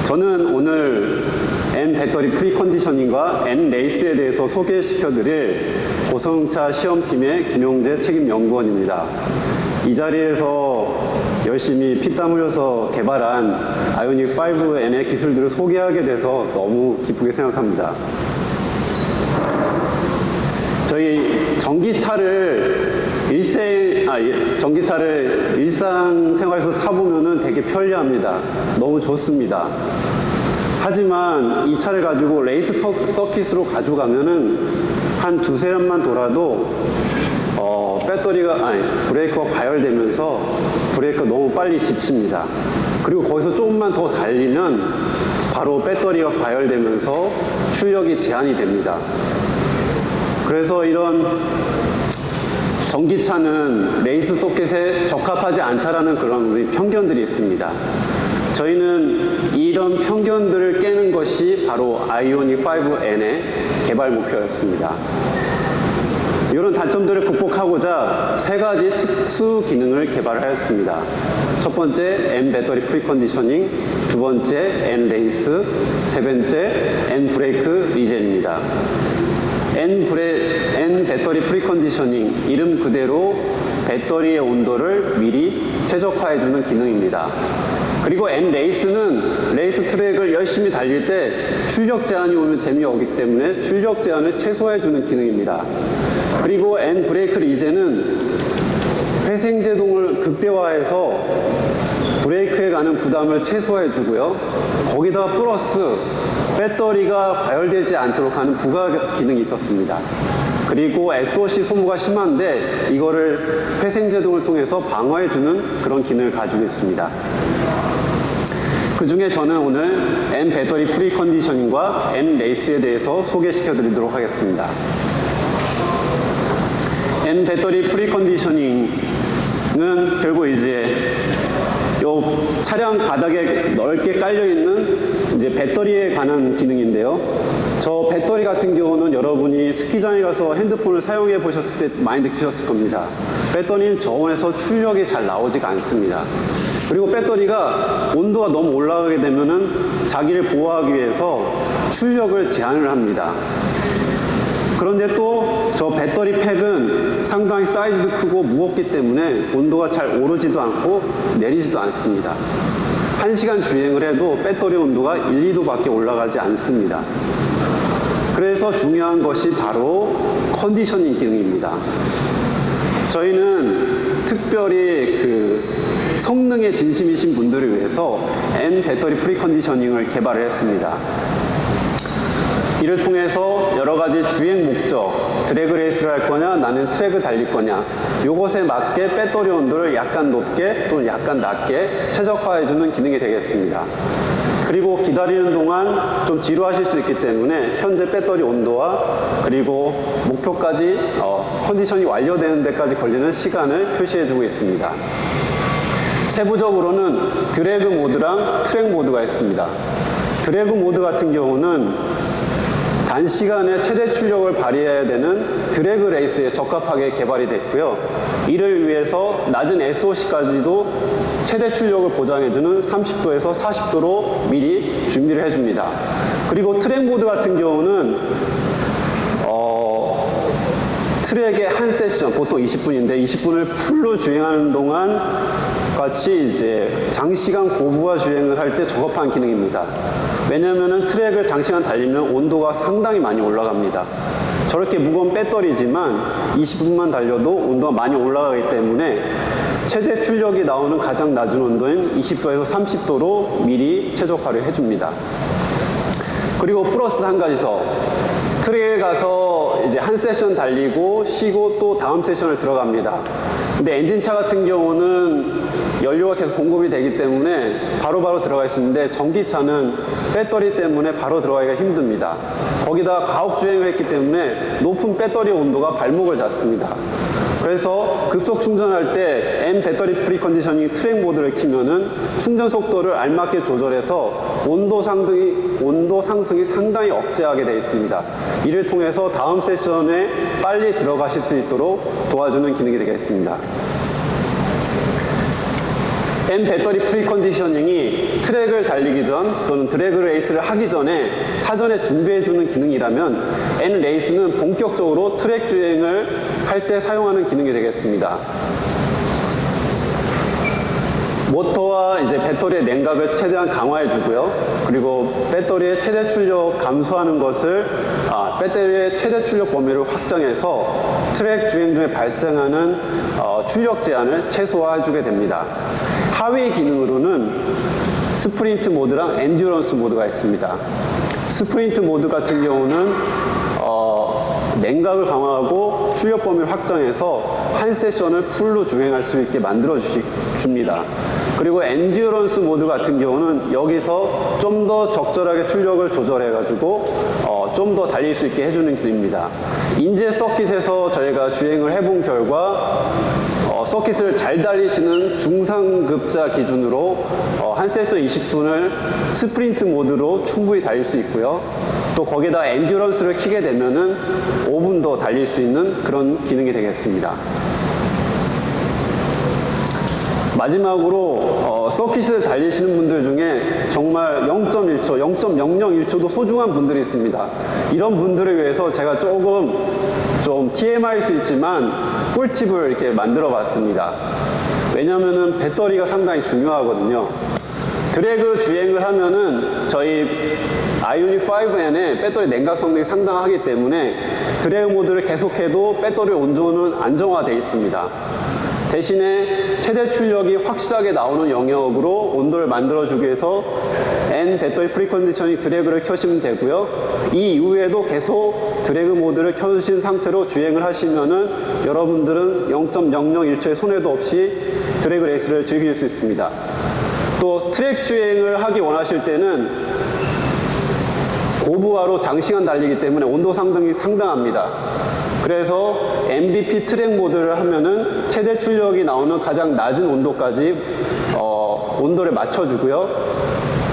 저는 오늘 N 배터리 프리컨디셔닝과 N 레이스에 대해서 소개시켜드릴 고성차 시험팀의 김용재 책임연구원입니다. 이 자리에서 열심히 피땀 흘려서 개발한 아이오닉 5N의 기술들을 소개하게 돼서 너무 기쁘게 생각합니다. 저희 전기차를 일상생활에서 타보면 되게 편리합니다. 너무 좋습니다. 하지만 이 차를 가지고 레이스 서킷으로 가져가면은 한 두세 년만 돌아도 브레이크가 과열되면서 브레이크가 너무 빨리 지칩니다. 그리고 거기서 조금만 더 달리면 바로 배터리가 과열되면서 출력이 제한이 됩니다. 그래서 이런 전기차는 레이스 소켓에 적합하지 않다라는 그런 우리 편견들이 있습니다. 저희는 이런 편견들을 깨는 것이 바로 아이오닉 5N의 개발 목표였습니다. 이런 단점들을 극복하고자 세 가지 특수 기능을 개발하였습니다. 첫 번째, N 배터리 프리컨디셔닝, 두 번째, N 레이스, 세 번째, N 브레이크 리젠입니다. N 배터리 프리컨디셔닝, 이름 그대로 배터리의 온도를 미리 최적화해주는 기능입니다. 그리고 N 레이스는 레이스 트랙을 열심히 달릴 때 출력 제한이 오면 재미없기 때문에 출력 제한을 최소화해주는 기능입니다. 그리고 N 브레이크 리젠은 회생제동을 극대화해서 브레이크에 가는 부담을 최소화해주고요. 거기다가 플러스 배터리가 과열되지 않도록 하는 부가 기능이 있었습니다. 그리고 SOC 소모가 심한데 이거를 회생제동을 통해서 방어해주는 그런 기능을 가지고 있습니다. 그 중에 저는 오늘 N 배터리 프리컨디셔닝과 N 레이스에 대해서 소개시켜 드리도록 하겠습니다. N 배터리 프리컨디셔닝은 결국 이제 요 차량 바닥에 넓게 깔려있는 이제 배터리에 관한 기능인데요. 저 배터리 같은 경우는 여러분이 스키장에 가서 핸드폰을 사용해 보셨을 때 많이 느끼셨을 겁니다. 배터리는 저온에서 출력이 잘 나오지가 않습니다. 그리고 배터리가 온도가 너무 올라가게 되면은 자기를 보호하기 위해서 출력을 제한을 합니다. 그런데 또 저 배터리 팩은 상당히 사이즈도 크고 무겁기 때문에 온도가 잘 오르지도 않고 내리지도 않습니다. 1시간 주행을 해도 배터리 온도가 1, 2도밖에 올라가지 않습니다. 그래서 중요한 것이 바로 컨디셔닝 기능입니다. 저희는 특별히 그 성능에 진심이신 분들을 위해서 N 배터리 프리컨디셔닝을 개발을 했습니다. 이를 통해서 여러 가지 주행 목적, 드래그 레이스를 할 거냐, 나는 트랙을 달릴 거냐, 요것에 맞게 배터리 온도를 약간 높게 또는 약간 낮게 최적화해주는 기능이 되겠습니다. 그리고 기다리는 동안 좀 지루하실 수 있기 때문에 현재 배터리 온도와 그리고 목표까지 컨디션이 완료되는 데까지 걸리는 시간을 표시해주고 있습니다. 세부적으로는 드래그 모드랑 트랙 모드가 있습니다. 드래그 모드 같은 경우는 단시간에 최대 출력을 발휘해야 되는 드래그 레이스에 적합하게 개발이 됐고요. 이를 위해서 낮은 SOC까지도 최대 출력을 보장해주는 30도에서 40도로 미리 준비를 해줍니다. 그리고 트랙 모드 같은 경우는 트랙의 한 세션, 보통 20분인데 20분을 풀로 주행하는 동안 같이 이제 장시간 고부하 주행을 할 때 적합한 기능입니다. 왜냐하면 트랙을 장시간 달리면 온도가 상당히 많이 올라갑니다. 저렇게 무거운 배터리지만 20분만 달려도 온도가 많이 올라가기 때문에 최대 출력이 나오는 가장 낮은 온도인 20도에서 30도로 미리 최적화를 해줍니다. 그리고 플러스 한 가지 더. 트랙에 가서 이제 한 세션 달리고 쉬고 또 다음 세션을 들어갑니다. 근데 엔진차 같은 경우는 연료가 계속 공급이 되기 때문에 바로바로 들어갈 수 있는데 전기차는 배터리 때문에 바로 들어가기가 힘듭니다. 거기다 가속 주행을 했기 때문에 높은 배터리 온도가 발목을 잡습니다. 그래서 급속 충전할 때 N 배터리 프리컨디셔닝 트랙 모드를 키면은 충전 속도를 알맞게 조절해서 온도 상승이 상당히 억제하게 되어 있습니다. 이를 통해서 다음 세션에 빨리 들어가실 수 있도록 도와주는 기능이 되겠습니다. N 배터리 프리컨디셔닝이 트랙을 달리기 전 또는 드래그 레이스를 하기 전에 사전에 준비해주는 기능이라면 N 레이스는 본격적으로 트랙 주행을 할 때 사용하는 기능이 되겠습니다. 모터와 이제 배터리의 냉각을 최대한 강화해 주고요. 그리고 배터리의 최대 출력 감소하는 것을 배터리의 최대 출력 범위를 확장해서 트랙 주행 중에 발생하는 출력 제한을 최소화해 주게 됩니다. 하위 기능으로는 스프린트 모드랑 엔듀런스 모드가 있습니다. 스프린트 모드 같은 경우는 냉각을 강화하고 출력 범위를 확장해서 한 세션을 풀로 주행할 수 있게 만들어 줍니다. 그리고 엔듀런스 모드 같은 경우는 여기서 좀 더 적절하게 출력을 조절해 가지고 좀 더 달릴 수 있게 해주는 기능입니다. 인제 서킷에서 저희가 주행을 해본 결과 서킷을 잘 달리시는 중상급자 기준으로 한 세션 20분을 스프린트 모드로 충분히 달릴 수 있고요. 또 거기다 엔듀런스를 키게 되면은 5분 더 달릴 수 있는 그런 기능이 되겠습니다. 마지막으로 서킷을 달리시는 분들 중에 정말 0.1초, 0.001초도 소중한 분들이 있습니다. 이런 분들을 위해서 제가 조금 좀 TMI일 수 있지만 꿀팁을 이렇게 만들어 봤습니다. 왜냐면은 배터리가 상당히 중요하거든요. 드래그 주행을 하면은 저희 아이오닉 5N의 배터리 냉각 성능이 상당하기 때문에 드래그 모드를 계속해도 배터리 온도는 안정화되어 있습니다. 대신에 최대 출력이 확실하게 나오는 영역으로 온도를 만들어주기 위해서 N 배터리 프리컨디셔닝 드래그를 켜시면 되고요. 이 이후에도 계속 드래그 모드를 켜신 상태로 주행을 하시면은 여러분들은 0.001초의 손해도 없이 드래그 레이스를 즐길 수 있습니다. 또 트랙 주행을 하기 원하실 때는 고부하로 장시간 달리기 때문에 온도 상승이 상당합니다. 그래서 MVP 트랙 모드를 하면은 최대 출력이 나오는 가장 낮은 온도까지 온도를 맞춰주고요.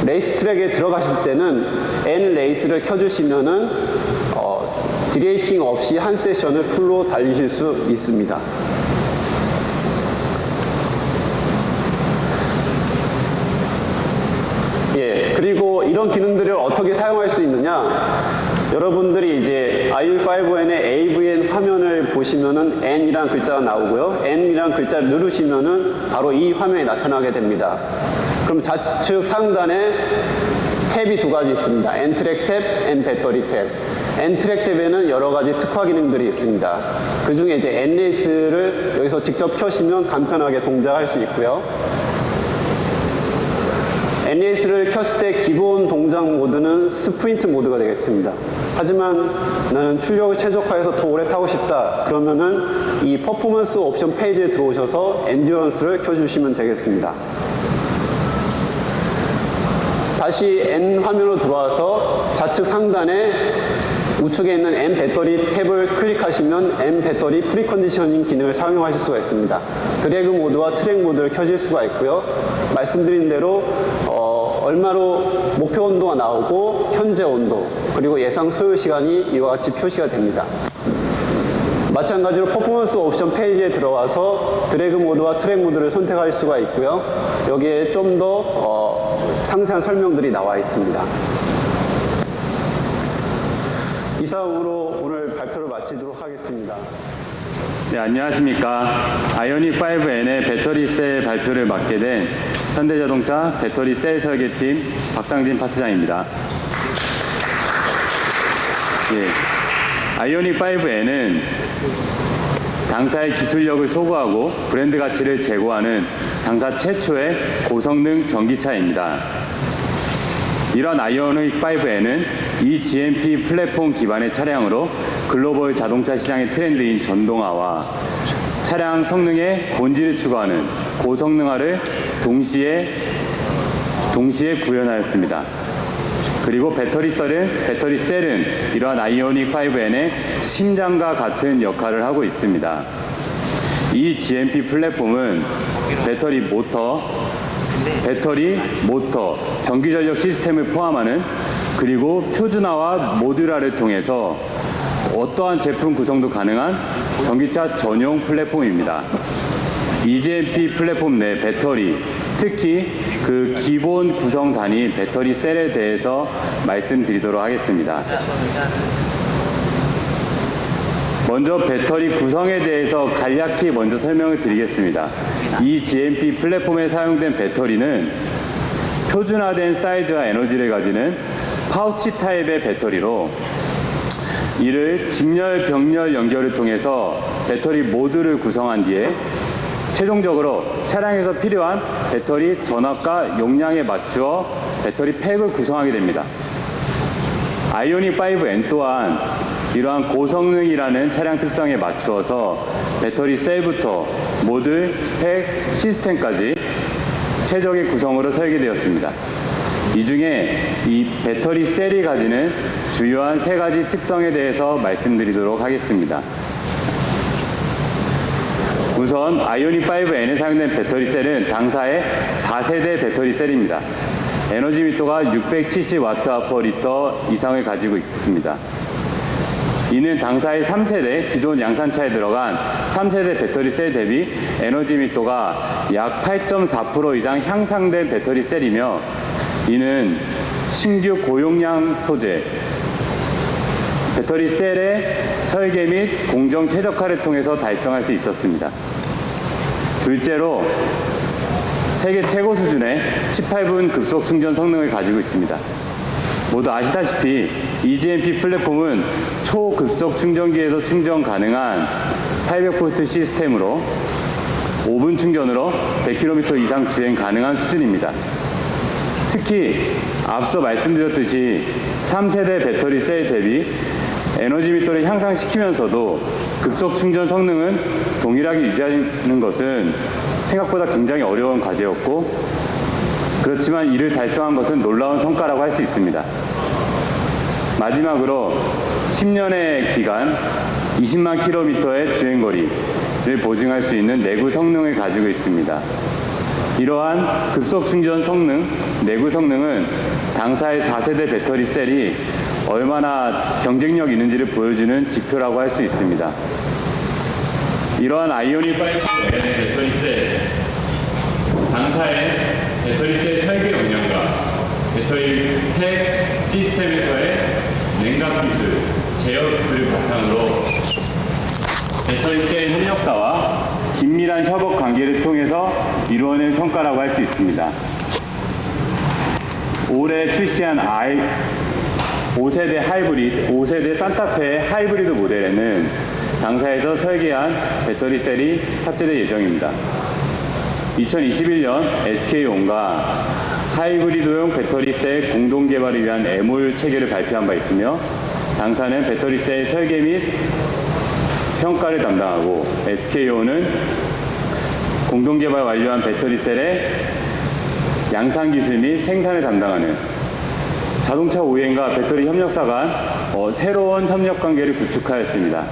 레이스 트랙에 들어가실 때는 N 레이스를 켜주시면은 디레이팅 없이 한 세션을 풀로 달리실 수 있습니다. 예, 그리고 이런 기능들을 어떻게 사용할 수 있느냐? 여러분들이 이제 아이오닉 5N의 AVN 화면을 보시면은 N이란 글자가 나오고요. N이란 글자를 누르시면은 바로 이 화면이 나타나게 됩니다. 그럼 좌측 상단에 탭이 두 가지 있습니다. N 트랙 탭, N 배터리 탭. N 트랙 탭에는 여러 가지 특화 기능들이 있습니다. 그 중에 이제 N 레이스를 여기서 직접 켜시면 간편하게 동작할 수 있고요. NAS를 켰을 때 기본 동작 모드는 스프린트 모드가 되겠습니다. 하지만 나는 출력을 최적화해서 더 오래 타고 싶다. 그러면은 이 퍼포먼스 옵션 페이지에 들어오셔서 엔듀런스를 켜주시면 되겠습니다. 다시 N 화면으로 들어와서 좌측 상단에 우측에 있는 N 배터리 탭을 클릭하시면 N 배터리 프리컨디셔닝 기능을 사용하실 수가 있습니다. 드래그 모드와 트랙 모드를 켜실 수가 있고요. 말씀드린 대로 얼마로 목표 온도가 나오고 현재 온도 그리고 예상 소요 시간이 이와 같이 표시가 됩니다. 마찬가지로 퍼포먼스 옵션 페이지에 들어와서 드래그 모드와 트랙 모드를 선택할 수가 있고요. 여기에 좀 더 상세한 설명들이 나와 있습니다. 이상으로 오늘 발표를 마치도록 하겠습니다. 네, 안녕하십니까. 아이오닉 5N의 배터리 셀 발표를 맡게 된 현대자동차 배터리 셀 설계팀 박상진 파트장입니다. 예, 아이오닉 5N은 당사의 기술력을 소구하고 브랜드 가치를 제고하는 당사 최초의 고성능 전기차입니다. 이런 아이오닉 5N은 이 GMP 플랫폼 기반의 차량으로 글로벌 자동차 시장의 트렌드인 전동화와 차량 성능의 본질을 추구하는 고성능화를 동시에 구현하였습니다. 그리고 배터리 셀은 이러한 아이오닉 5N의 심장과 같은 역할을 하고 있습니다. 이 GMP 플랫폼은 배터리 모터, 전기전력 시스템을 포함하는 그리고 표준화와 모듈화를 통해서 어떠한 제품 구성도 가능한 전기차 전용 플랫폼입니다. EGMP 플랫폼 내 배터리, 특히 그 기본 구성 단위 배터리 셀에 대해서 말씀드리도록 하겠습니다. 먼저 배터리 구성에 대해서 간략히 먼저 설명을 드리겠습니다. 이 GMP 플랫폼에 사용된 배터리는 표준화된 사이즈와 에너지를 가지는 파우치 타입의 배터리로 이를 직렬, 병렬 연결을 통해서 배터리 모듈을 구성한 뒤에 최종적으로 차량에서 필요한 배터리 전압과 용량에 맞추어 배터리 팩을 구성하게 됩니다. 아이오닉 5N 또한 이러한 고성능이라는 차량 특성에 맞추어서 배터리 셀부터 모듈, 팩, 시스템까지 최적의 구성으로 설계되었습니다. 이 중에 이 배터리 셀이 가지는 주요한 세 가지 특성에 대해서 말씀드리도록 하겠습니다. 우선 아이오닉 5N에 사용된 배터리 셀은 당사의 4세대 배터리 셀입니다. 에너지密도가 670Wh/L 이상을 가지고 있습니다. 이는 당사의 3세대 기존 양산차에 들어간 3세대 배터리 셀 대비 에너지密도가 약 8.4% 이상 향상된 배터리 셀이며 이는 신규 고용량 소재, 배터리 셀의 설계 및 공정 최적화를 통해서 달성할 수 있었습니다. 둘째로 세계 최고 수준의 18분 급속 충전 성능을 가지고 있습니다. 모두 아시다시피 EGMP 플랫폼은 초급속 충전기에서 충전 가능한 800V 시스템으로 5분 충전으로 100km 이상 주행 가능한 수준입니다. 특히 앞서 말씀드렸듯이 3세대 배터리 셀 대비 에너지密도를 향상시키면서도 급속 충전 성능은 동일하게 유지하는 것은 생각보다 굉장히 어려운 과제였고, 그렇지만 이를 달성한 것은 놀라운 성과라고 할 수 있습니다. 마지막으로 10년의 기간 20만 킬로미터의 주행거리를 보증할 수 있는 내구 성능을 가지고 있습니다. 이러한 급속 충전 성능, 내구 성능은 당사의 4세대 배터리 셀이 얼마나 경쟁력 있는지를 보여주는 지표라고 할 수 있습니다. 이러한 아이오닉 5N의 배터리 셀, 당사의 배터리 셀 설계 용량과 배터리 팩 시스템에서의 냉각 기술, 제어 기술을 바탕으로 배터리 셀 협력사와 긴밀한 협업 관계를 통해서 이루어낸 성과라고 할 수 있습니다. 올해 출시한 5세대 하이브리드, 5세대 산타페 하이브리드 모델에는 당사에서 설계한 배터리 셀이 탑재될 예정입니다. 2021년 SK온과 하이브리드용 배터리 셀 공동 개발을 위한 MOU 체계를 발표한 바 있으며, 당사는 배터리 셀 설계 및 평가를 담당하고 SK온은 공동 개발 완료한 배터리 셀의 양산 기술 및 생산을 담당하는 자동차 OEM과 배터리 협력사 간 새로운 협력 관계를 구축하였습니다.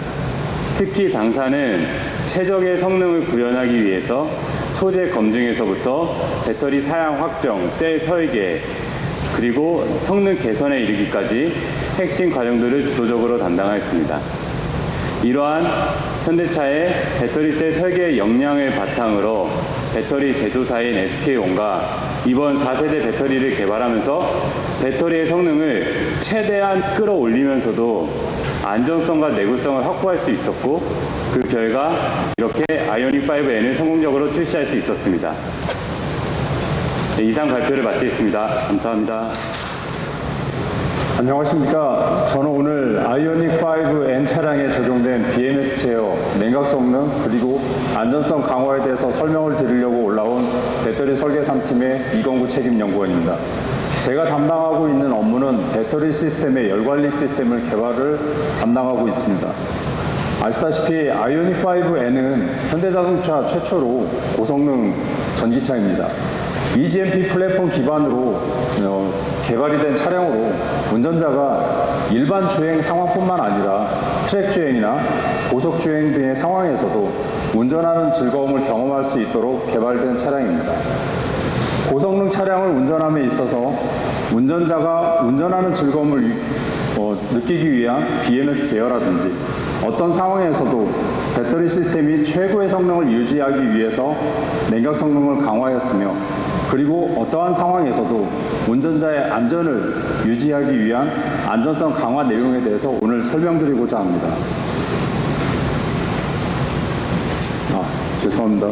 특히 당사는 최적의 성능을 구현하기 위해서 소재 검증에서부터 배터리 사양 확정, 셀 설계, 그리고 성능 개선에 이르기까지 핵심 과정들을 주도적으로 담당하였습니다. 이러한 현대차의 배터리 셀 설계 역량을 바탕으로 배터리 제조사인 SK온과 이번 4세대 배터리를 개발하면서 배터리의 성능을 최대한 끌어올리면서도 안전성과 내구성을 확보할 수 있었고, 그 결과 이렇게 아이오닉 5N을 성공적으로 출시할 수 있었습니다. 네, 이상 발표를 마치겠습니다. 감사합니다. 안녕하십니까. 저는 오늘 아이오닉 5N 차량에 적용된 BMS 제어, 냉각 성능, 그리고 안전성 강화에 대해서 설명을 드리려고 올라온 배터리 설계 3팀의 이건구 책임연구원입니다. 제가 담당하고 있는 업무는 배터리 시스템의 열관리 시스템을 개발을 담당하고 있습니다. 아시다시피 아이오닉 5N은 현대자동차 최초로 고성능 전기차입니다. EGMP 플랫폼 기반으로 개발이 된 차량으로 운전자가 일반 주행 상황뿐만 아니라 트랙 주행이나 고속 주행 등의 상황에서도 운전하는 즐거움을 경험할 수 있도록 개발된 차량입니다. 고성능 차량을 운전함에 있어서 운전자가 운전하는 즐거움을 느끼기 위한 BMS 제어라든지 어떤 상황에서도 배터리 시스템이 최고의 성능을 유지하기 위해서 냉각 성능을 강화하였으며, 그리고 어떠한 상황에서도 운전자의 안전을 유지하기 위한 안전성 강화 내용에 대해서 오늘 설명드리고자 합니다. 죄송합니다.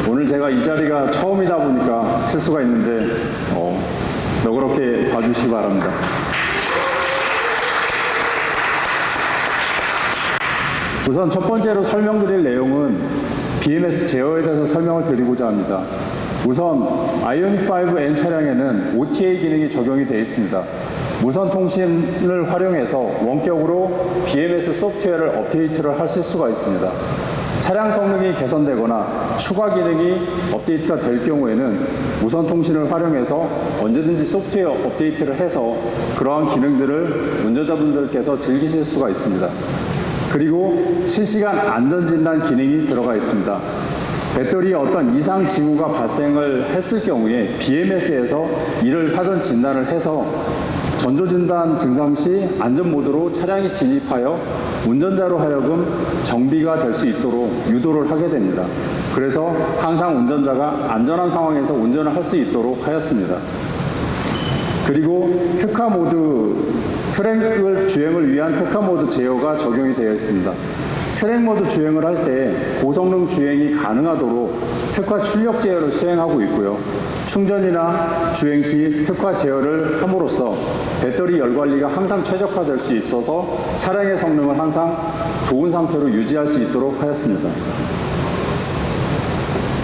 오늘 제가 이 자리가 처음이다 보니까 실수가 있는데 너그럽게 봐주시기 바랍니다. 우선 첫 번째로 설명드릴 내용은 BMS 제어에 대해서 설명을 드리고자 합니다. 우선 아이오닉 5N 차량에는 OTA 기능이 적용이 되어 있습니다. 무선 통신을 활용해서 원격으로 BMS 소프트웨어를 업데이트를 하실 수가 있습니다. 차량 성능이 개선되거나 추가 기능이 업데이트가 될 경우에는 무선 통신을 활용해서 언제든지 소프트웨어 업데이트를 해서 그러한 기능들을 운전자분들께서 즐기실 수가 있습니다. 그리고 실시간 안전진단 기능이 들어가 있습니다. 배터리에 어떤 이상 징후가 발생을 했을 경우에 BMS에서 이를 사전 진단을 해서 전조진단 증상 시 안전모드로 차량이 진입하여 운전자로 하여금 정비가 될 수 있도록 유도를 하게 됩니다. 그래서 항상 운전자가 안전한 상황에서 운전을 할 수 있도록 하였습니다. 그리고 특화 모드, 트랙 주행을 위한 특화 모드 제어가 적용이 되어 있습니다. 트랙 모드 주행을 할 때 고성능 주행이 가능하도록 특화 출력 제어를 수행하고 있고요. 충전이나 주행 시 특화 제어를 함으로써 배터리 열 관리가 항상 최적화될 수 있어서 차량의 성능을 항상 좋은 상태로 유지할 수 있도록 하였습니다.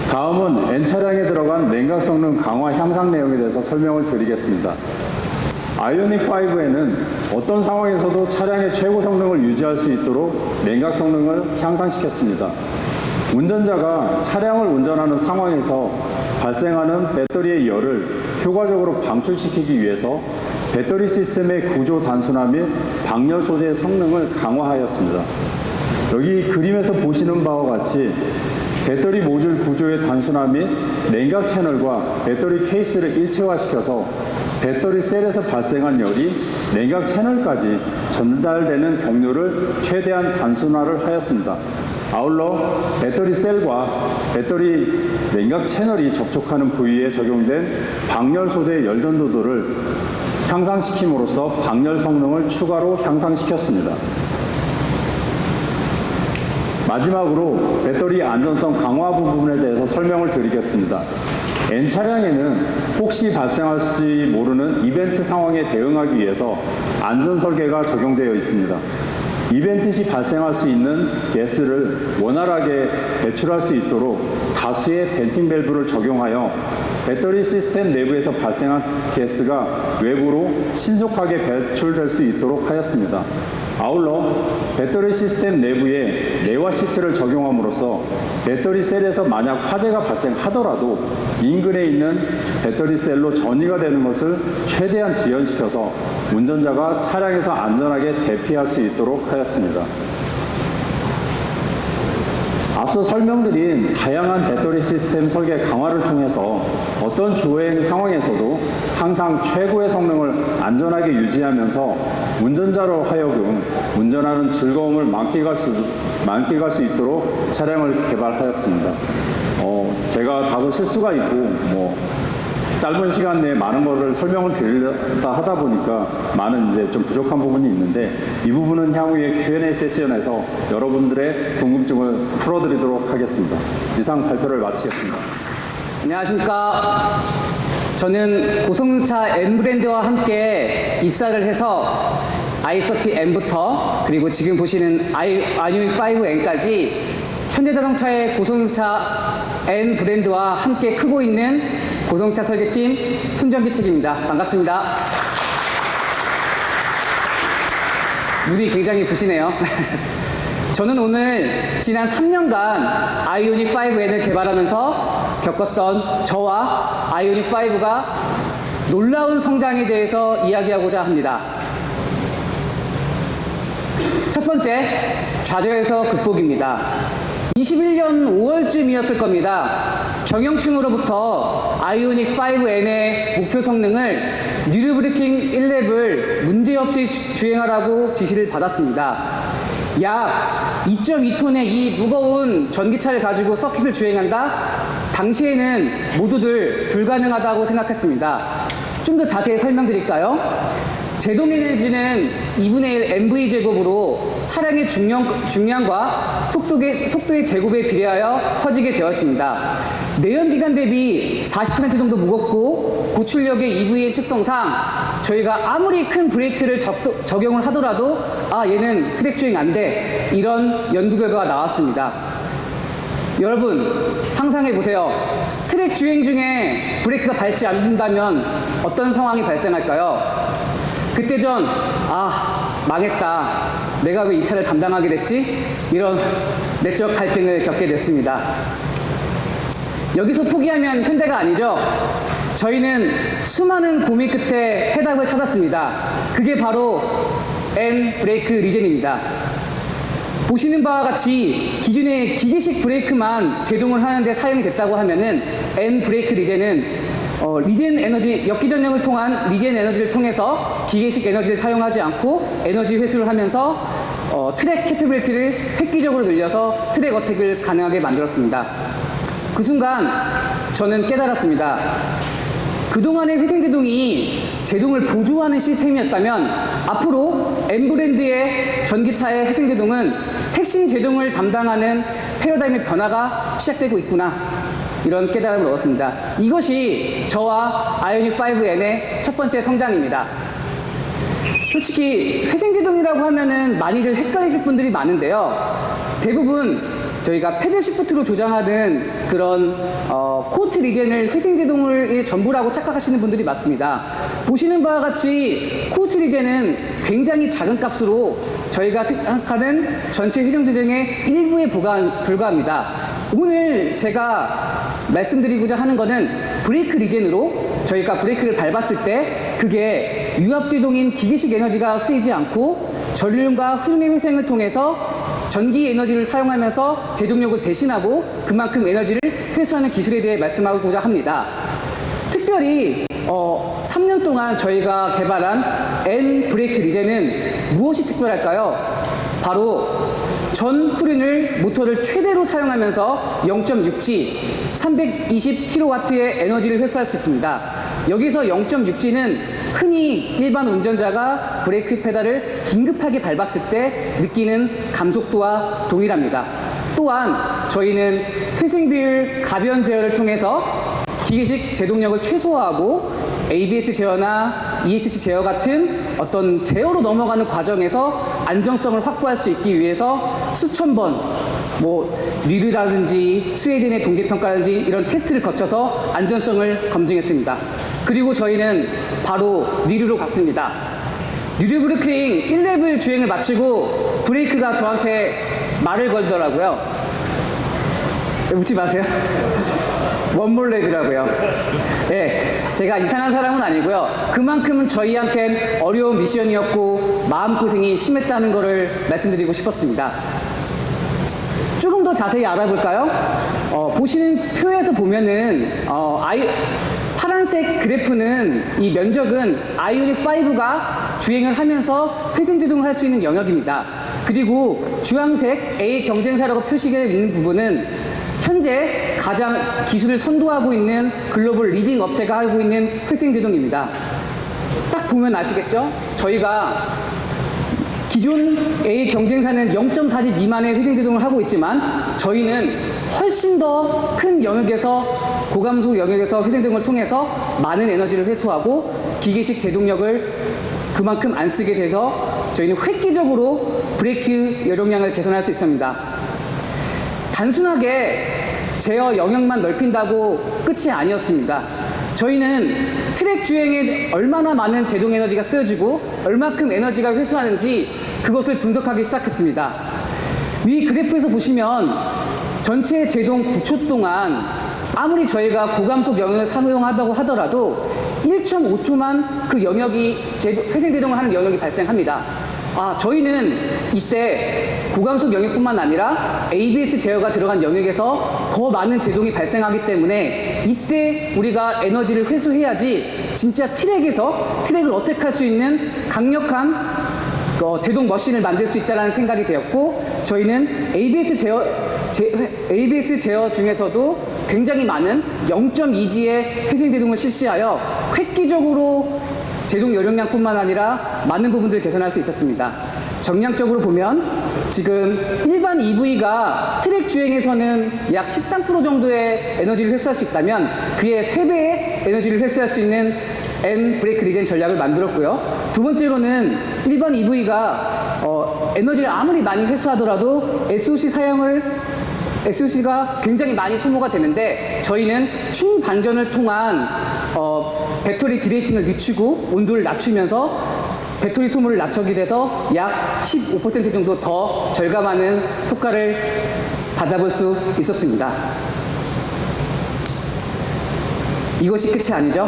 다음은 N차량에 들어간 냉각 성능 강화 향상 내용에 대해서 설명을 드리겠습니다. 아이오닉 5에는 어떤 상황에서도 차량의 최고 성능을 유지할 수 있도록 냉각 성능을 향상시켰습니다. 운전자가 차량을 운전하는 상황에서 발생하는 배터리의 열을 효과적으로 방출시키기 위해서 배터리 시스템의 구조 단순화 및 방열 소재의 성능을 강화하였습니다. 여기 그림에서 보시는 바와 같이 배터리 모듈 구조의 단순화 및 냉각 채널과 배터리 케이스를 일체화시켜서 배터리 셀에서 발생한 열이 냉각 채널까지 전달되는 경로를 최대한 단순화를 하였습니다. 아울러 배터리 셀과 배터리 냉각 채널이 접촉하는 부위에 적용된 방열 소재의 열 전도도를 향상시킴으로써 방열 성능을 추가로 향상시켰습니다. 마지막으로 배터리 안전성 강화 부분에 대해서 설명을 드리겠습니다. N차량에는 혹시 발생할지 모르는 이벤트 상황에 대응하기 위해서 안전 설계가 적용되어 있습니다. 이벤트 시 발생할 수 있는 가스를 원활하게 배출할 수 있도록 다수의 벤팅 밸브를 적용하여 배터리 시스템 내부에서 발생한 가스가 외부로 신속하게 배출될 수 있도록 하였습니다. 아울러 배터리 시스템 내부에 내화 시트를 적용함으로써 배터리 셀에서 만약 화재가 발생하더라도 인근에 있는 배터리 셀로 전이가 되는 것을 최대한 지연시켜서 운전자가 차량에서 안전하게 대피할 수 있도록 하였습니다. 앞서 설명드린 다양한 배터리 시스템 설계 강화를 통해서 어떤 주행 상황에서도 항상 최고의 성능을 안전하게 유지하면서 운전자로 하여금 운전하는 즐거움을 만끽할 수 있도록 차량을 개발하였습니다. 제가 다소 실수가 있고 짧은 시간 내에 많은 것을 설명을 드리다 하다 보니까 많은 이제 좀 부족한 부분이 있는데 이 부분은 향후에 Q&A 세션에서 여러분들의 궁금증을 풀어드리도록 하겠습니다. 이상 발표를 마치겠습니다. 안녕하십니까. 저는 고성능차 N 브랜드와 함께 입사를 해서 i30N부터 그리고 지금 보시는 아이오닉 5N까지 현대자동차의 고성능차 N 브랜드와 함께 크고 있는 고성능차 설계팀 손정기 책입니다. 반갑습니다. 눈이 굉장히 부시네요. 저는 오늘 지난 3년간 아이오닉 5N을 개발하면서 겪었던 저와 아이오닉 5가 놀라운 성장에 대해서 이야기하고자 합니다. 첫 번째, 좌절에서 극복입니다. 21년 5월쯤이었을 겁니다. 경영층으로부터 아이오닉 5N의 목표 성능을 뉴르브리킹 1렙을 문제없이 주행하라고 지시를 받았습니다. 약 2.2톤의 이 무거운 전기차를 가지고 서킷을 주행한다? 당시에는 모두들 불가능하다고 생각했습니다. 좀 더 자세히 설명드릴까요? 제동 에너지는 2분의 1 MV 제곱으로 차량의 중량과 속도의 제곱에 비례하여 커지게 되었습니다. 내연기관 대비 40% 정도 무겁고 고출력의 EV의 특성상 저희가 아무리 큰 브레이크를 적용을 하더라도 얘는 트랙 주행 안 돼, 이런 연구 결과가 나왔습니다. 여러분 상상해 보세요. 트랙 주행 중에 브레이크가 밟지 않는다면 어떤 상황이 발생할까요? 그때 전 망했다, 내가 왜 이 차를 담당하게 됐지? 이런 내적 갈등을 겪게 됐습니다. 여기서 포기하면 현대가 아니죠. 저희는 수많은 고민 끝에 해답을 찾았습니다. 그게 바로 N 브레이크 리젠입니다. 보시는 바와 같이 기존의 기계식 브레이크만 제동을 하는데 사용이 됐다고 하면은 N 브레이크 리젠은 리젠 에너지, 역기전력을 통한 리젠 에너지를 통해서 기계식 에너지를 사용하지 않고 에너지 회수를 하면서 트랙 캐퍼빌리티를 획기적으로 늘려서 트랙 어택을 가능하게 만들었습니다. 그 순간 저는 깨달았습니다. 그동안의 회생제동이 제동을 보조하는 시스템이었다면 앞으로 M 브랜드의 전기차의 회생제동은 핵심 제동을 담당하는 패러다임의 변화가 시작되고 있구나, 이런 깨달음을 얻었습니다. 이것이 저와 아이오닉 5N의 첫 번째 성장입니다. 솔직히 회생제동이라고 하면은 많이들 헷갈리실 분들이 많은데요. 대부분 저희가 패들 시프트로 조장하는 그런 코트 리젠을 회생제동의 전부라고 착각하시는 분들이 많습니다. 보시는 바와 같이 코트 리젠은 굉장히 작은 값으로 저희가 생각하는 전체 회생제동의 일부에 불과합니다. 오늘 제가 말씀드리고자 하는 거는 브레이크 리젠으로 저희가 브레이크를 밟았을 때 그게 유압제동인 기계식 에너지가 쓰이지 않고 전륜과 후륜의 회생을 통해서 전기 에너지를 사용하면서 제동력을 대신하고 그만큼 에너지를 회수하는 기술에 대해 말씀하고자 합니다. 특별히 3년 동안 저희가 개발한 N 브레이크 리젠은 무엇이 특별할까요? 바로 전 후륜을 모터를 최대로 사용하면서 0.6G 320kW의 에너지를 회수할 수 있습니다. 여기서 0.6G는 흔히 일반 운전자가 브레이크 페달을 긴급하게 밟았을 때 느끼는 감속도와 동일합니다. 또한 저희는 회생 비율 가변 제어를 통해서 기계식 제동력을 최소화하고 ABS 제어나 ESC 제어 같은 어떤 제어로 넘어가는 과정에서 안정성을 확보할 수 있기 위해서 수천 번 리르라든지 스웨덴의 동계평가라든지 이런 테스트를 거쳐서 안전성을 검증했습니다. 그리고 저희는 바로 리르로 갔습니다. 뉴르부르크링 1레벨 주행을 마치고 브레이크가 저한테 말을 걸더라고요. 묻지 마세요. 원몰렉이라고요. 네, 제가 이상한 사람은 아니고요. 그만큼은 저희한텐 어려운 미션이었고 마음고생이 심했다는 것을 말씀드리고 싶었습니다. 조금 더 자세히 알아볼까요? 보시는 표에서 보면은 파란색 그래프는 이 면적은 아이오닉 5가 주행을 하면서 회생제동을 할 수 있는 영역입니다. 그리고 주황색 A 경쟁사라고 표시가 있는 부분은 현재 가장 기술을 선도하고 있는 글로벌 리딩 업체가 하고 있는 회생제동입니다. 딱 보면 아시겠죠? 저희가 기존 A 경쟁사는 0.4G 미만의 회생제동을 하고 있지만 저희는 훨씬 더 큰 영역에서 고감속 영역에서 회생제동을 통해서 많은 에너지를 회수하고 기계식 제동력을 그만큼 안 쓰게 돼서 저희는 획기적으로 브레이크 여력량을 개선할 수 있습니다. 단순하게 제어 영역만 넓힌다고 끝이 아니었습니다. 저희는 트랙 주행에 얼마나 많은 제동 에너지가 쓰여지고 얼마큼 에너지가 회수하는지 그것을 분석하기 시작했습니다. 위 그래프에서 보시면 전체 제동 9초 동안 아무리 저희가 고감속 영역을 사용하다고 하더라도 1.5초만 그 영역이 회생제동을 하는 영역이 발생합니다. 저희는 이때 고감속 영역뿐만 아니라 ABS 제어가 들어간 영역에서 더 많은 제동이 발생하기 때문에 이때 우리가 에너지를 회수해야지 진짜 트랙에서 트랙을 어택할 수 있는 강력한 제동 머신을 만들 수 있다는 생각이 되었고, 저희는 ABS 제어 중에서도 굉장히 많은 0.2G의 회생제동을 실시하여 획기적으로 제동 요령량뿐만 아니라 많은 부분들을 개선할 수 있었습니다. 정량적으로 보면 지금 일반 EV가 트랙 주행에서는 약 13% 정도의 에너지를 회수할 수 있다면 그의 3배의 에너지를 회수할 수 있는 N 브레이크 리젠 전략을 만들었고요. 두 번째로는 일반 EV가 에너지를 아무리 많이 회수하더라도 SOC가 굉장히 많이 소모가 되는데, 저희는 충반전을 통한 배터리 디레이팅을 늦추고 온도를 낮추면서 배터리 소모를 낮추게 돼서 약 15% 정도 더 절감하는 효과를 받아볼 수 있었습니다. 이것이 끝이 아니죠.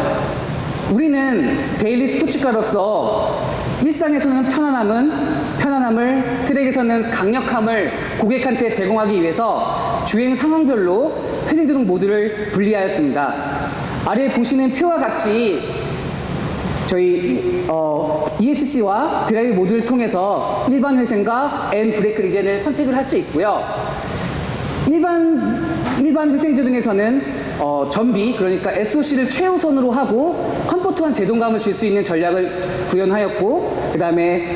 우리는 데일리 스포츠카로서 일상에서는 편안함을, 트랙에서는 강력함을 고객한테 제공하기 위해서 주행 상황별로 회생제동 모드를 분리하였습니다. 아래 보시는 표와 같이 저희 ESC와 드라이브 모드를 통해서 일반 회생과 N 브레이크 리젠을 선택을 할 수 있고요. 일반 회생제동에서는 전비, 그러니까 SOC를 최우선으로 하고 컴포트한 제동감을 줄 수 있는 전략을 구현하였고, 그 다음에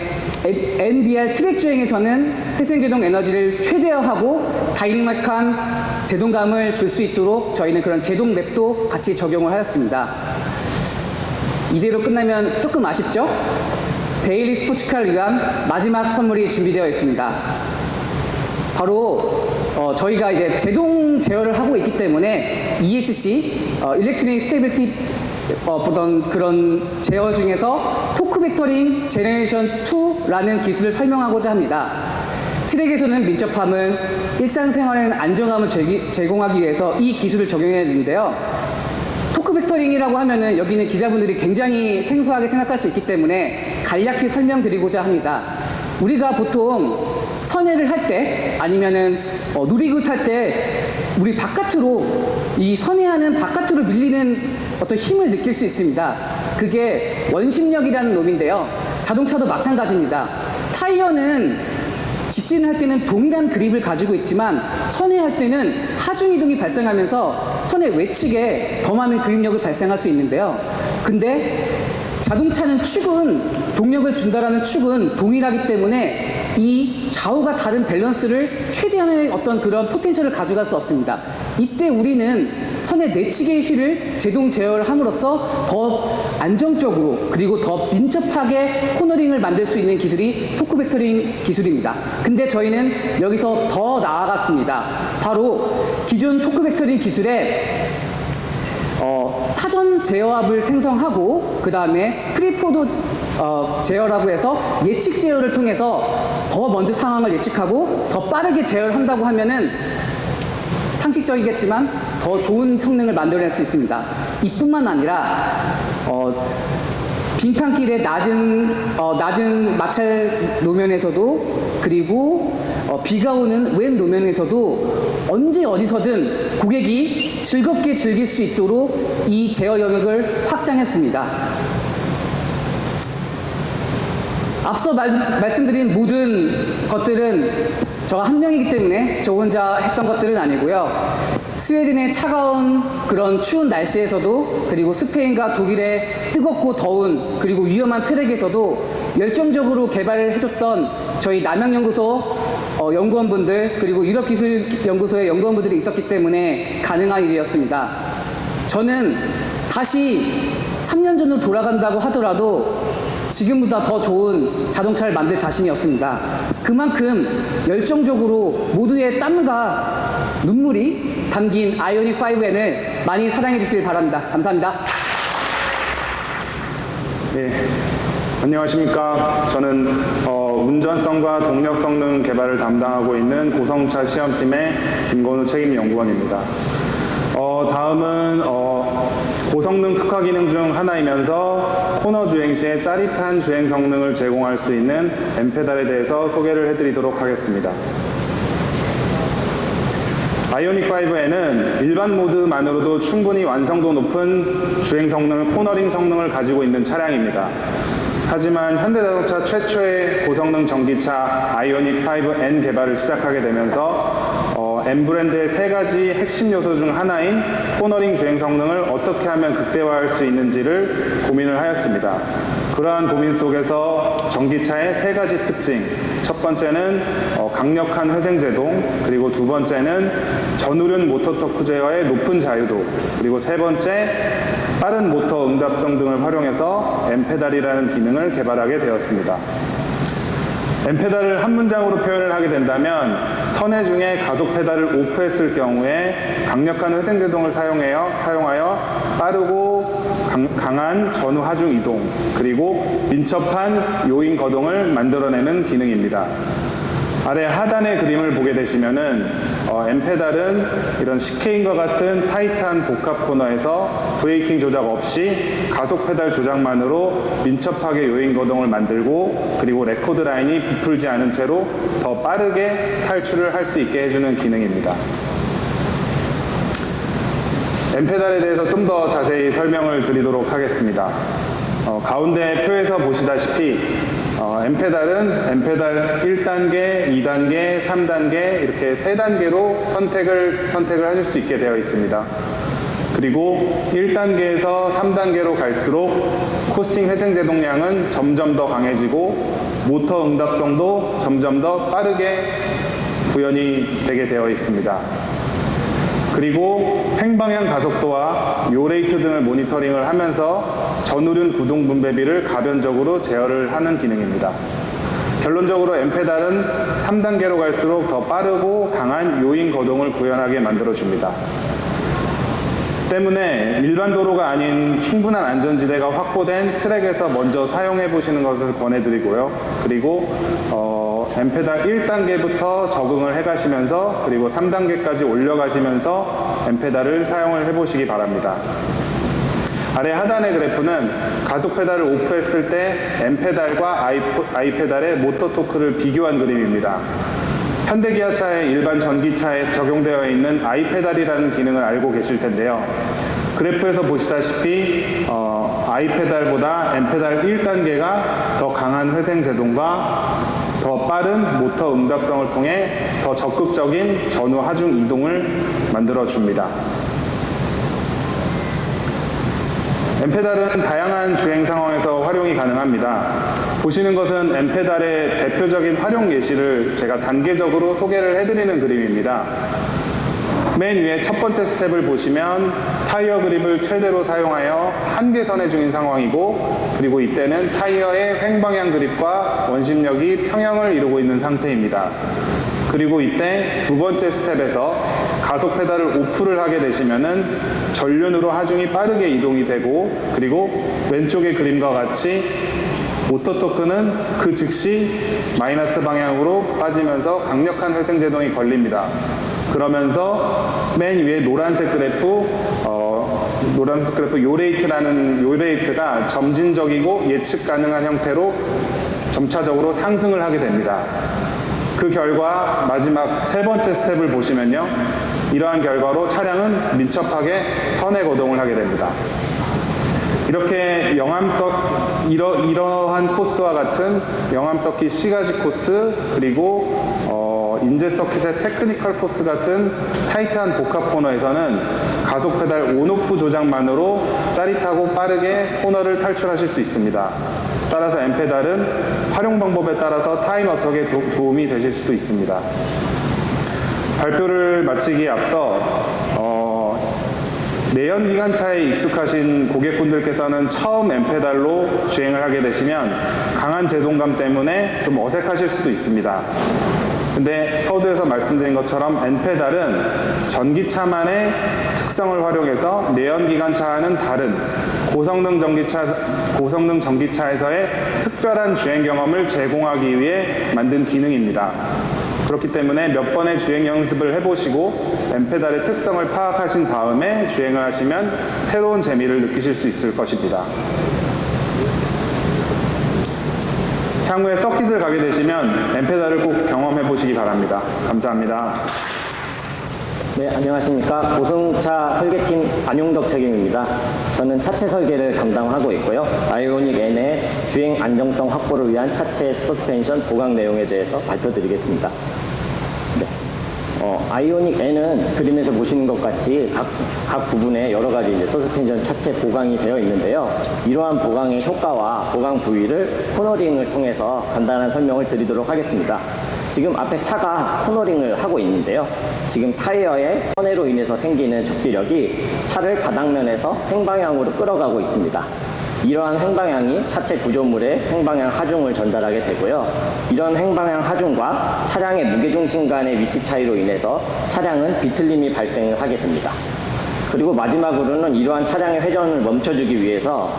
NBR 트랙 주행에서는 회생제동 에너지를 최대화하고 다이내믹한 제동감을 줄 수 있도록 저희는 그런 제동 랩도 같이 적용을 하였습니다. 이대로 끝나면 조금 아쉽죠? 데일리 스포츠카를 위한 마지막 선물이 준비되어 있습니다. 바로 저희가 이제 제동 제어를 하고 있기 때문에 ESC, 일렉트로닉 스테빌리티 보던 그런 제어 중에서 토크 벡터링 제너레이션 2라는 기술을 설명하고자 합니다. 트랙에서는 민첩함을, 일상생활에는 안정감을 제공하기 위해서 이 기술을 적용해야 되는데요. 토크 벡터링이라고 하면은 여기는 기자분들이 굉장히 생소하게 생각할 수 있기 때문에 간략히 설명드리고자 합니다. 우리가 보통 선회를 할 때 아니면은 누리구 탈 때 우리 바깥으로, 이 선회하는 바깥으로 밀리는 어떤 힘을 느낄 수 있습니다. 그게 원심력이라는 놈인데요. 자동차도 마찬가지입니다. 타이어는 직진할 때는 동일한 그립을 가지고 있지만 선회할 때는 하중이동이 발생하면서 선회 외측에 더 많은 그립력을 발생할 수 있는데요. 근데 자동차는 축은, 동력을 준다라는 축은 동일하기 때문에 이 좌우가 다른 밸런스를 최대한의 어떤 그런 포텐셜을 가져갈 수 없습니다. 이때 우리는 선의 내측의 휘를 제동 제어를 함으로써 더 안정적으로 그리고 더 민첩하게 코너링을 만들 수 있는 기술이 토크 벡터링 기술입니다. 근데 저희는 여기서 더 나아갔습니다. 바로 기존 토크 벡터링 기술에 사전 제어압을 생성하고 그 다음에 프리포드 제어라고 해서 예측 제어를 통해서 더 먼저 상황을 예측하고 더 빠르게 제어를 한다고 하면은 상식적이겠지만 더 좋은 성능을 만들어낼 수 있습니다. 이뿐만 아니라 빙판길의 낮은 마찰 노면에서도, 그리고 비가 오는 웬 노면에서도 언제 어디서든 고객이 즐겁게 즐길 수 있도록 이 제어 영역을 확장했습니다. 앞서 말씀드린 모든 것들은 저 한 명이기 때문에 저 혼자 했던 것들은 아니고요. 스웨덴의 차가운 그런 추운 날씨에서도, 그리고 스페인과 독일의 뜨겁고 더운 그리고 위험한 트랙에서도 열정적으로 개발을 해줬던 저희 남양연구소 연구원분들, 그리고 유럽기술연구소의 연구원분들이 있었기 때문에 가능한 일이었습니다. 저는 다시 3년 전으로 돌아간다고 하더라도 지금보다 더 좋은 자동차를 만들 자신이 없습니다. 그만큼 열정적으로 모두의 땀과 눈물이 담긴 아이오닉 5N을 많이 사랑해 주시길 바랍니다. 감사합니다. 네, 안녕하십니까. 저는 운전성과 동력 성능 개발을 담당하고 있는 고성차 시험팀의 김건우 책임연구원입니다. 다음은 고성능 특화 기능 중 하나이면서 코너 주행 시에 짜릿한 주행 성능을 제공할 수 있는 N페달에 대해서 소개를 해드리도록 하겠습니다. 아이오닉 5N은 일반 모드만으로도 충분히 완성도 높은 주행 성능, 코너링 성능을 가지고 있는 차량입니다. 하지만 현대자동차 최초의 고성능 전기차 아이오닉 5N 개발을 시작하게 되면서 N 브랜드의 세 가지 핵심 요소 중 하나인 코너링 주행 성능을 어떻게 하면 극대화할 수 있는지를 고민을 하였습니다. 그러한 고민 속에서 전기차의 세 가지 특징, 첫 번째는 강력한 회생제동, 그리고 두 번째는 전후륜 모터 토크 제어의 높은 자유도, 그리고 세 번째 빠른 모터 응답성 등을 활용해서 N페달이라는 기능을 개발하게 되었습니다. N페달을 한 문장으로 표현을 하게 된다면 선회 중에 가속 페달을 오프했을 경우에 강력한 회생제동을 사용하여 빠르고 강한 전후 하중 이동, 그리고 민첩한 요인 거동을 만들어내는 기능입니다. 아래 하단의 그림을 보게 되시면은 N페달은 이런 CK인과 같은 타이트한 복합 코너에서 브레이킹 조작 없이 가속 페달 조작만으로 민첩하게 요인 거동을 만들고, 그리고 레코드 라인이 부풀지 않은 채로 더 빠르게 탈출을 할 수 있게 해주는 기능입니다. N페달에 대해서 좀 더 자세히 설명을 드리도록 하겠습니다. 가운데 표에서 보시다시피 N페달은 N페달 1단계, 2단계, 3단계 이렇게 3단계로 선택을 하실 수 있게 되어 있습니다. 그리고 1단계에서 3단계로 갈수록 코스팅 회생 제동량은 점점 더 강해지고 모터 응답성도 점점 더 빠르게 구현이 되게 되어 있습니다. 그리고 횡방향 가속도와 요레이트 등을 모니터링을 하면서 전후륜 구동 분배비를 가변적으로 제어를 하는 기능입니다. 결론적으로 N페달은 3단계로 갈수록 더 빠르고 강한 요인 거동을 구현하게 만들어줍니다. 때문에 일반 도로가 아닌 충분한 안전지대가 확보된 트랙에서 먼저 사용해 보시는 것을 권해드리고요. 그리고 N페달 1단계부터 적응을 해가시면서 그리고 3단계까지 올려가시면서 N페달을 사용을 해보시기 바랍니다. 아래 하단의 그래프는 가속 페달을 오프했을 때 N페달과 I페달의 모터 토크를 비교한 그림입니다. 현대기아차의 일반 전기차에 적용되어 있는 I페달이라는 기능을 알고 계실 텐데요. 그래프에서 보시다시피 I페달보다 N페달 1단계가 더 강한 회생 제동과 더 빠른 모터 응답성을 통해 더 적극적인 전후 하중 이동을 만들어줍니다. N페달은 다양한 주행 상황에서 활용이 가능합니다. 보시는 것은 N페달의 대표적인 활용 예시를 제가 단계적으로 소개를 해드리는 그림입니다. 맨 위에 첫 번째 스텝을 보시면 타이어 그립을 최대로 사용하여 한계선회 중인 상황이고, 그리고 이때는 타이어의 횡방향 그립과 원심력이 평형을 이루고 있는 상태입니다. 그리고 이때 두 번째 스텝에서 가속 페달을 오프를 하게 되시면은 전륜으로 하중이 빠르게 이동이 되고, 그리고 왼쪽의 그림과 같이 모터 토크는 그 즉시 마이너스 방향으로 빠지면서 강력한 회생 제동이 걸립니다. 그러면서 맨 위에 노란색 그래프 요레이트가 점진적이고 예측 가능한 형태로 점차적으로 상승을 하게 됩니다. 그 결과 마지막 세 번째 스텝을 보시면요, 이러한 결과로 차량은 민첩하게 선회 거동을 하게 됩니다. 이렇게 이러한 코스와 같은 영암 서킷 C가지 코스, 그리고 인제 서킷의 테크니컬 코스 같은 타이트한 복합 코너에서는 가속 페달 온오프 조작만으로 짜릿하고 빠르게 코너를 탈출하실 수 있습니다. 따라서 N페달은 활용 방법에 따라서 타임 어택에 도움이 되실 수도 있습니다. 발표를 마치기에 앞서 내연기관차에 익숙하신 고객분들께서는 처음 N페달로 주행을 하게 되시면 강한 제동감 때문에 좀 어색하실 수도 있습니다. 근데 서두에서 말씀드린 것처럼 N페달은 전기차만의 특성을 활용해서 내연기관차와는 다른 고성능 전기차에서의 특별한 주행 경험을 제공하기 위해 만든 기능입니다. 그렇기 때문에 몇 번의 주행 연습을 해보시고 N페달의 특성을 파악하신 다음에 주행을 하시면 새로운 재미를 느끼실 수 있을 것입니다. 향후에 서킷을 가게 되시면 N페달을 꼭 경험해 보시기 바랍니다. 감사합니다. 네, 안녕하십니까. 고성차 설계팀 안용덕 책임입니다. 저는 차체 설계를 담당하고 있고요. 아이오닉 N의 주행 안정성 확보를 위한 차체 서스펜션 보강 내용에 대해서 발표드리겠습니다. 네. 아이오닉 N은 그림에서 보시는 것 같이 각 부분에 여러 가지 이제 서스펜션 차체 보강이 되어 있는데요. 이러한 보강의 효과와 보강 부위를 코너링을 통해서 간단한 설명을 드리도록 하겠습니다. 지금 앞에 차가 코너링을 하고 있는데요. 지금 타이어의 선회로 인해서 생기는 적지력이 차를 바닥면에서 횡방향으로 끌어가고 있습니다. 이러한 횡방향이 차체 구조물의 횡방향 하중을 전달하게 되고요. 이런 횡방향 하중과 차량의 무게중심 간의 위치 차이로 인해서 차량은 비틀림이 발생을 하게 됩니다. 그리고 마지막으로는 이러한 차량의 회전을 멈춰주기 위해서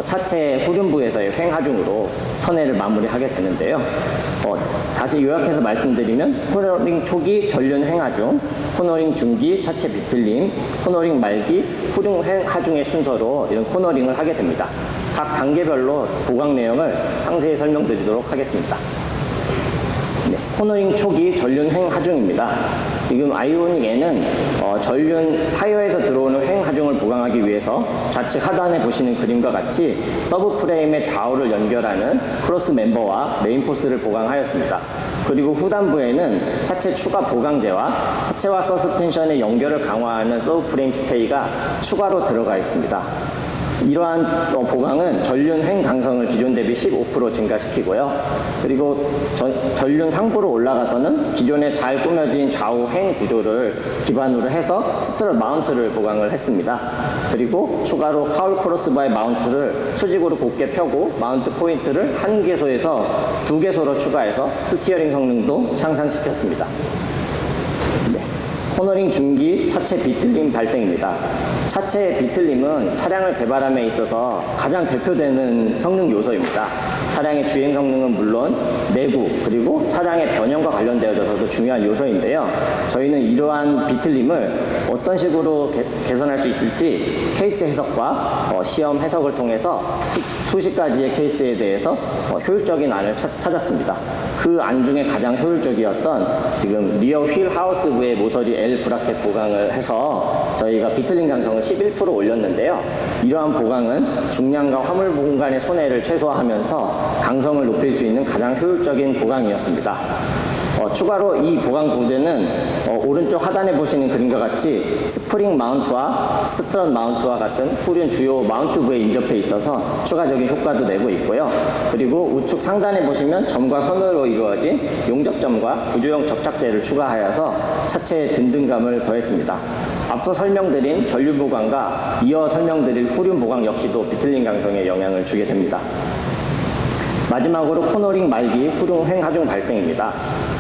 차체 후륜부에서의 횡하중으로 선회를 마무리하게 되는데요. 다시 요약해서 말씀드리면 코너링 초기 전륜 횡하중, 코너링 중기 차체 비틀림, 코너링 말기 후륜 횡하중의 순서로 이런 코너링을 하게 됩니다. 각 단계별로 보강 내용을 상세히 설명드리도록 하겠습니다. 네, 코너링 초기 전륜 횡하중입니다. 지금 아이오닉 N은 전륜 타이어에서 들어오는 횡하중을 보강하기 위해서 좌측 하단에 보시는 그림과 같이 서브 프레임의 좌우를 연결하는 크로스 멤버와 메인포스를 보강하였습니다. 그리고 후단부에는 차체 추가 보강재와 차체와 서스펜션의 연결을 강화하는 서브 프레임 스테이가 추가로 들어가 있습니다. 이러한 보강은 전륜 횡 강성을 기존 대비 15% 증가시키고요. 그리고 전륜 상부로 올라가서는 기존에 잘 꾸며진 좌우 횡 구조를 기반으로 해서 스트럿 마운트를 보강을 했습니다. 그리고 추가로 카울 크로스바의 마운트를 수직으로 곧게 펴고 마운트 포인트를 1개소에서 2개소로 추가해서 스티어링 성능도 향상시켰습니다. 코너링 중기 차체 비틀림 발생입니다. 차체 비틀림은 차량을 개발함에 있어서 가장 대표되는 성능 요소입니다. 차량의 주행 성능은 물론 내구 그리고 차량의 변형과 관련되어서도 중요한 요소인데요. 저희는 이러한 비틀림을 어떤 식으로 개선할 수 있을지 케이스 해석과 시험 해석을 통해서 수십 가지의 케이스에 대해서 효율적인 안을 찾았습니다. 그 안 중에 가장 효율적이었던 지금 리어 휠 하우스부의 모서리 L 브라켓 보강을 해서 저희가 비틀림 강성을 11% 올렸는데요. 이러한 보강은 중량과 화물 공간의 손해를 최소화하면서 강성을 높일 수 있는 가장 효율적인 보강이었습니다. 추가로 이 보강 부재는 오른쪽 하단에 보시는 그림과 같이 스프링 마운트와 스트럿 마운트와 같은 후륜 주요 마운트부에 인접해 있어서 추가적인 효과도 내고 있고요. 그리고 우측 상단에 보시면 점과 선으로 이루어진 용접점과 구조형 접착제를 추가하여서 차체의 든든감을 더했습니다. 앞서 설명드린 전륜 보강과 이어 설명드릴 후륜 보강 역시도 비틀림 강성에 영향을 주게 됩니다. 마지막으로 코너링 말기 후륜 횡하중 발생입니다.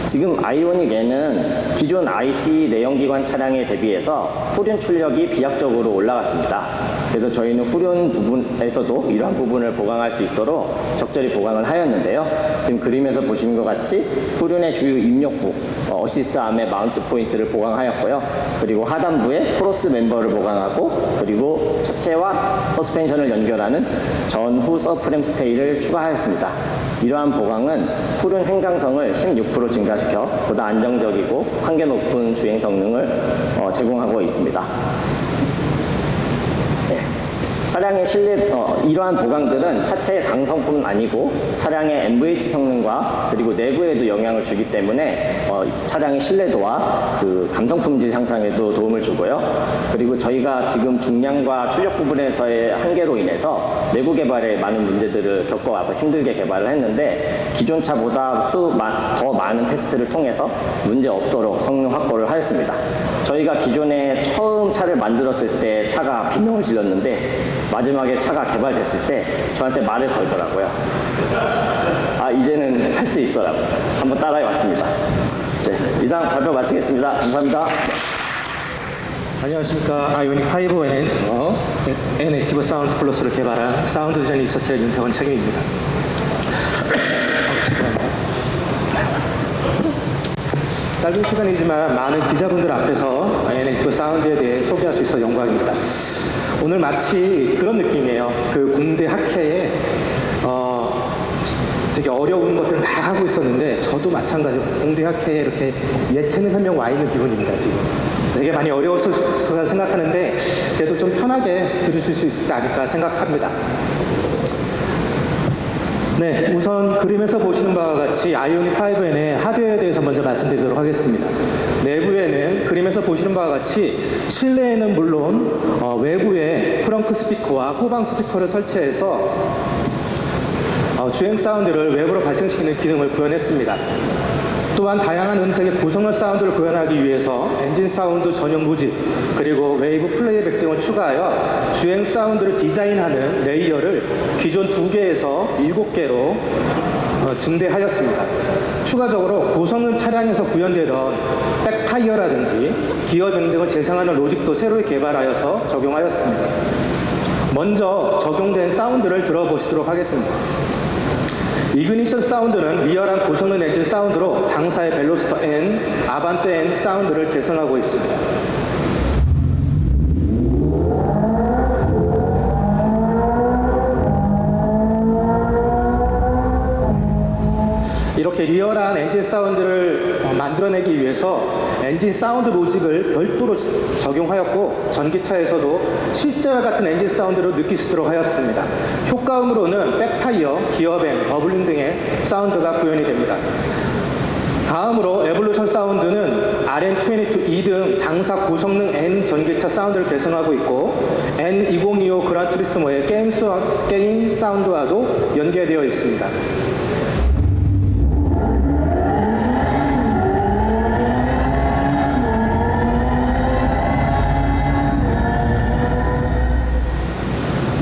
지금 아이오닉 N은 기존 IC 내연기관 차량에 대비해서 후륜 출력이 비약적으로 올라갔습니다. 그래서 저희는 후륜 부분에서도 이러한 부분을 보강할 수 있도록 적절히 보강을 하였는데요. 지금 그림에서 보시는 것 같이 후륜의 주요 입력부, 어시스트 암의 마운트 포인트를 보강하였고요. 그리고 하단부에 크로스 멤버를 보강하고 그리고 차체와 서스펜션을 연결하는 전후 서프레임 스테이를 추가하였습니다. 이러한 보강은 후륜 횡강성을 16% 증가시켜 보다 안정적이고 한계 높은 주행 성능을 제공하고 있습니다. 차량의 이러한 보강들은 차체의 강성뿐 아니고 차량의 MVH 성능과 그리고 내부에도 영향을 주기 때문에 차량의 신뢰도와 그 감성 품질 향상에도 도움을 주고요. 그리고 저희가 지금 중량과 출력 부분에서의 한계로 인해서 내부 개발에 많은 문제들을 겪어와서 힘들게 개발을 했는데 기존 차보다 더 많은 테스트를 통해서 문제 없도록 성능 확보를 하였습니다. 저희가 기존에 처음 차를 만들었을 때 차가 비명을 질렀는데 마지막에 차가 개발됐을 때 저한테 말을 걸더라고요. 이제는 할 수 있어라고. 한번 따라해 왔습니다. 네, 이상 발표 마치겠습니다. 감사합니다. 안녕하십니까. 아이오닉 5N에서 N 액티브 사운드 플러스를 개발한 사운드 디자인 리서치의 윤태원 책임입니다. 짧은 시간이지만 많은 기자분들 앞에서 N 액티브 사운드에 대해 소개할 수 있어 영광입니다. 오늘 마치 그런 느낌이에요. 그 공대 학회에 되게 어려운 것들을 막 하고 있었는데 저도 마찬가지로 공대 학회에 이렇게 예체능 한 명 와 있는 기분입니다, 지금. 되게 많이 어려웠을 거라 생각하는데 그래도 좀 편하게 들으실 수 있지 않을까 생각합니다. 네, 우선 그림에서 보시는 바와 같이 아이오닉 5N의 하드웨어에 대해서 먼저 말씀드리도록 하겠습니다. 내부에는 그림에서 보시는 바와 같이 실내에는 물론 외부에 트렁크 스피커와 후방 스피커를 설치해서 주행 사운드를 외부로 발생시키는 기능을 구현했습니다. 또한 다양한 음색의 고성능 사운드를 구현하기 위해서 엔진 사운드 전용 모집 그리고 웨이브 플레이백 등을 추가하여 주행 사운드를 디자인하는 레이어를 기존 2개에서 7개로 증대하였습니다. 추가적으로 고성능 차량에서 구현되던 백타이어라든지 기어 변경을 재생하는 로직도 새로 개발하여서 적용하였습니다. 먼저 적용된 사운드를 들어보시도록 하겠습니다. 이그니션 사운드는 리얼한 고성능 엔진 사운드로 당사의 벨로스터 N, 아반떼 N 사운드를 계승하고 있습니다. 이렇게 리얼한 엔진 사운드를 만들어내기 위해서 엔진 사운드 로직을 별도로 적용하였고 전기차에서도 실제와 같은 엔진 사운드를 느낄 수 있도록 하였습니다. 효과음으로는 백타이어, 기어뱅, 버블링 등의 사운드가 구현이 됩니다. 다음으로 에볼루션 사운드는 RM22E 등 당사 고성능 N 전기차 사운드를 계승하고 있고 N2025 그란투리스모의 게임 사운드와도 연계되어 있습니다.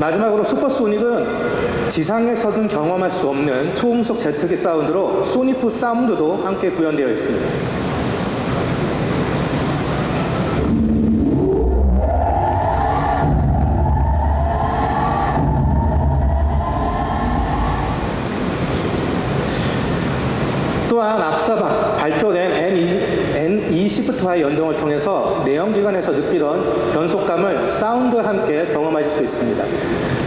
마지막으로 슈퍼소닉은 지상에서는 경험할 수 없는 초음속 제트기 사운드로 소닉풋 사운드도 함께 구현되어 있습니다. 또한 앞서 발표된 N2 시프트와의 연동을 통해서 내연기관에서 느끼던 변속감을 사운드와 함께 경험하실 수 있습니다.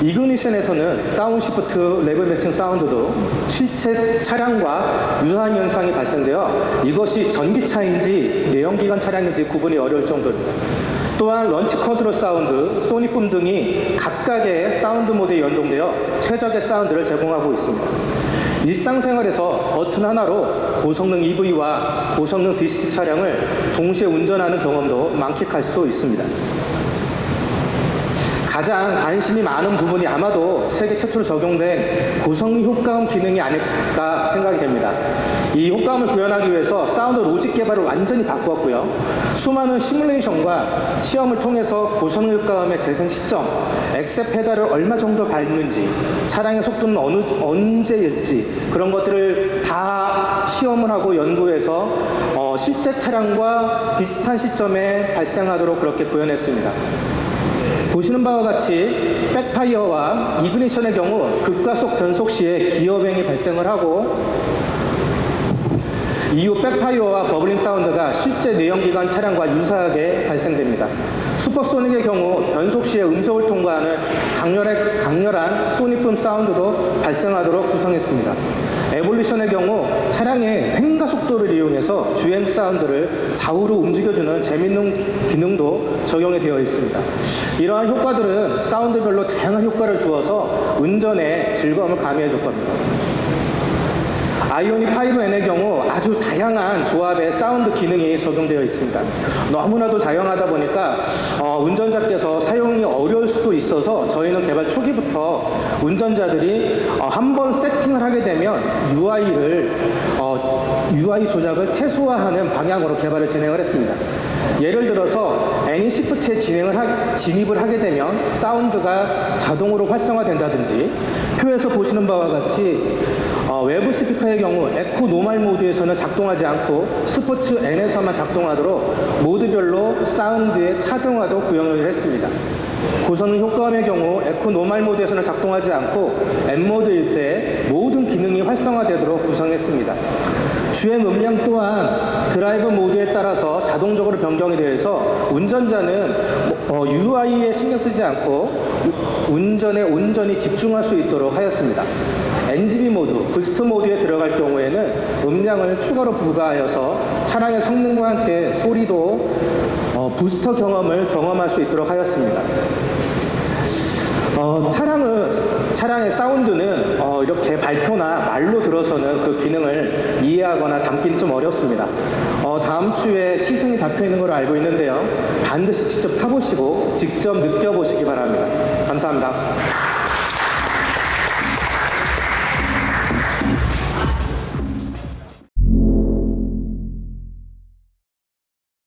이그니션에서는 다운시프트 레벨 매칭 사운드도 실제 차량과 유사한 현상이 발생되어 이것이 전기차인지 내연기관 차량인지 구분이 어려울 정도입니다. 또한 런치 컨트롤 사운드, 소닉붐 등이 각각의 사운드 모드에 연동되어 최적의 사운드를 제공하고 있습니다. 일상생활에서 버튼 하나로 고성능 EV와 고성능 DC 차량을 동시에 운전하는 경험도 만끽할 수 있습니다. 가장 관심이 많은 부분이 아마도 세계 최초로 적용된 고성능 효과음 기능이 아닐까 생각이 됩니다. 이 효과음을 구현하기 위해서 사운드 로직 개발을 완전히 바꾸었고요. 수많은 시뮬레이션과 시험을 통해서 고성능 효과음의 재생 시점, 엑셀 페달을 얼마 정도 밟는지, 차량의 속도는 언제일지 그런 것들을 다 시험을 하고 연구해서 실제 차량과 비슷한 시점에 발생하도록 그렇게 구현했습니다. 보시는 바와 같이 백파이어와 이그니션의 경우 급가속 변속 시에 기어뱅이 발생을 하고 이후 백파이어와 버블링 사운드가 실제 내연기관 차량과 유사하게 발생됩니다. 슈퍼소닉의 경우 변속 시에 음속을 통과하는 강렬한 소닉붐 사운드도 발생하도록 구성했습니다. 에볼루션의 경우 차량의 횡가 속도를 이용해서 주행 사운드를 좌우로 움직여주는 재밌는 기능도 적용이 되어 있습니다. 이러한 효과들은 사운드별로 다양한 효과를 주어서 운전에 즐거움을 가미해 줄 겁니다. 아이오닉 5N의 경우 아주 다양한 조합의 사운드 기능이 적용되어 있습니다. 너무나도 다양하다 보니까 운전자께서 사용이 어려울 수도 있어서 저희는 개발 초기부터 운전자들이 한번 세팅을 하게 되면 UI 조작을 최소화하는 방향으로 개발을 진행을 했습니다. 예를 들어서 N 시프트에 진입을 하게 되면 사운드가 자동으로 활성화된다든지 표에서 보시는 바와 같이 외부 스피커의 경우 에코 노멀 모드에서는 작동하지 않고 스포츠 N에서만 작동하도록 모드별로 사운드의 차등화도 구현을 했습니다. 고성능 효과음의 경우 에코 노멀 모드에서는 작동하지 않고 N 모드일 때 모든 기능이 활성화되도록 구성했습니다. 주행 음량 또한 드라이브 모드에 따라서 자동적으로 변경이 되어서 운전자는 UI에 신경 쓰지 않고 운전에 온전히 집중할 수 있도록 하였습니다. NGB 모드, 부스트 모드에 들어갈 경우에는 음량을 추가로 부과하여서 차량의 성능과 함께 소리도 부스터 경험을 경험할 수 있도록 하였습니다. 차량의 사운드는 이렇게 발표나 말로 들어서는 그 기능을 이해하거나 담기는 좀 어렵습니다. 다음 주에 시승이 잡혀 있는 걸로 알고 있는데요. 반드시 직접 타보시고 직접 느껴보시기 바랍니다. 감사합니다.